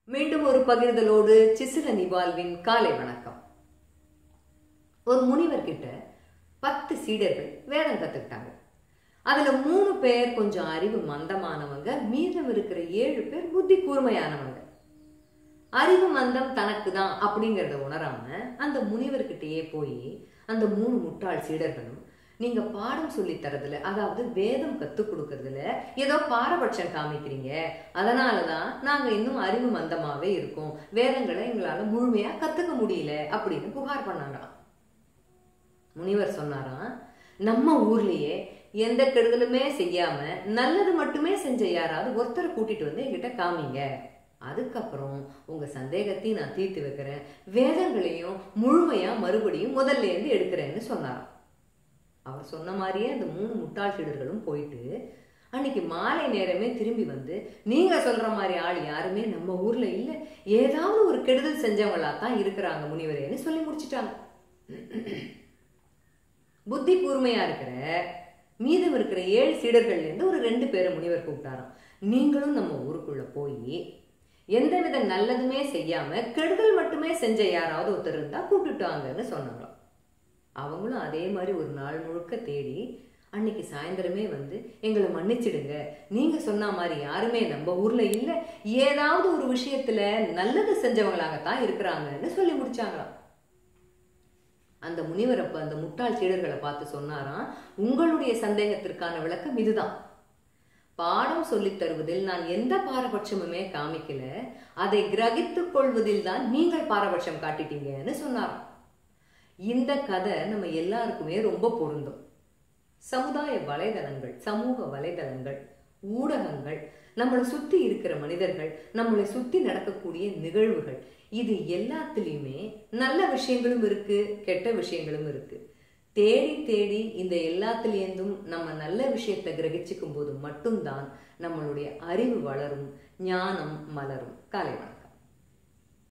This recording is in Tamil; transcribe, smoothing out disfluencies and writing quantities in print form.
மீண்டும் ஒரு பகிர்தலோடு சிசில நிவால்வின் காலை வணக்கம். ஒரு முனிவர் கிட்ட 10 சீடர்கள் வேதம் கத்துக்கிட்டாங்க. அதுல 3 பேர் கொஞ்சம் அறிவு மந்தமானவங்க, மீதம் இருக்கிற 7 பேர் புத்தி கூர்மையானவங்க. அறிவு மந்தம் தனக்கு தான் அப்படிங்கறத உணராம அந்த முனிவர்கிட்டயே போய் அந்த 3 முட்டாள் சீடர்களும், நீங்க பாடம் சொல்லி தரதுல, அதாவது வேதம் கத்துக் கொடுக்கறதுல ஏதோ பாரபட்சம் காமிக்கிறீங்க, அதனாலதான் நாங்க இன்னும் அறிவு மந்தமாவே இருக்கோம், வேதங்களை எங்களால முழுமையா கத்துக்க முடியல அப்படின்னு புகார் பண்ணாங்களாம். முனிவர் சொன்னாராம், நம்ம ஊர்லயே எந்த கெடுதலுமே செய்யாம நல்லது மட்டுமே செஞ்ச யாராவது ஒருத்தரை கூட்டிட்டு வந்து என்கிட்ட காமிங்க, அதுக்கப்புறம் உங்க சந்தேகத்தையும் நான் தீர்த்து வைக்கிறேன், வேதங்களையும் முழுமையா மறுபடியும் முதல்ல இருந்து எடுக்கிறேன்னு சொன்னாராம். அவர் சொன்ன மாதிரியே அந்த 3 முட்டாள் சீடர்களும் போயிட்டு அன்னைக்கு மாலை நேரமே திரும்பி வந்து, நீங்க சொல்ற மாதிரி ஆள் யாருமே நம்ம ஊர்ல இல்ல, ஏதாவது ஒரு கெடுதல் செஞ்சவங்களா தான் இருக்கிறாங்க முனிவரேன்னு சொல்லி முடிச்சுட்டாங்க. புத்தி கூர்மையா இருக்கிற மீதம் இருக்கிற 7 சீடர்கள்ல இருந்து ஒரு 2 பேரை முனிவர் கூப்பிட்டாராம். நீங்களும் நம்ம ஊருக்குள்ள போய் எந்தவித நல்லதுமே செய்யாம கெடுதல் மட்டுமே செஞ்ச யாராவது ஒருத்தர் இருந்தா கூப்பிட்டுட்டாங்கன்னு சொன்னாங்களாம். அவங்களும் அதே மாதிரி ஒரு நாள் முழுக்க தேடி அன்னைக்கு சாயந்தரமே வந்து, எங்களை மன்னிச்சிடுங்க, நீங்க சொன்ன மாதிரி யாருமே நம்ம ஊர்ல இல்ல, ஏதாவது ஒரு விஷயத்துல நல்லது செஞ்சவங்களாகத்தான் இருக்கிறாங்கன்னு சொல்லி முடிச்சாங்களாம். அந்த முனிவர் அப்ப அந்த முட்டாள் சீடர்களை பார்த்து சொன்னாராம், உங்களுடைய சந்தேகத்திற்கான விளக்கம் இதுதான். பாடம் சொல்லித் தருவதில் நான் எந்த பாரபட்சமுமே காமிக்கல, அதை கிரகித்துக் கொள்வதில் தான் நீங்கள் பாரபட்சம் காட்டிட்டீங்கன்னு சொன்னாராம். இந்த கதை நம்ம எல்லாருக்குமே ரொம்ப பொருந்தும். சமுதாய வலைதளங்கள், சமூக வலைதளங்கள், ஊடகங்கள், நம்மளை சுத்தி இருக்கிற மனிதர்கள், நம்மளை சுத்தி நடக்கக்கூடிய நிகழ்வுகள், இது எல்லாத்துலயுமே நல்ல விஷயங்களும் இருக்கு, கெட்ட விஷயங்களும் இருக்கு. தேடி தேடி இந்த எல்லாத்துலேருந்தும் நம்ம நல்ல விஷயத்தை கிரகிச்சுக்கும் போது மட்டும்தான் நம்மளுடைய அறிவு வளரும், ஞானம் மலரும். காலை வணக்கம்.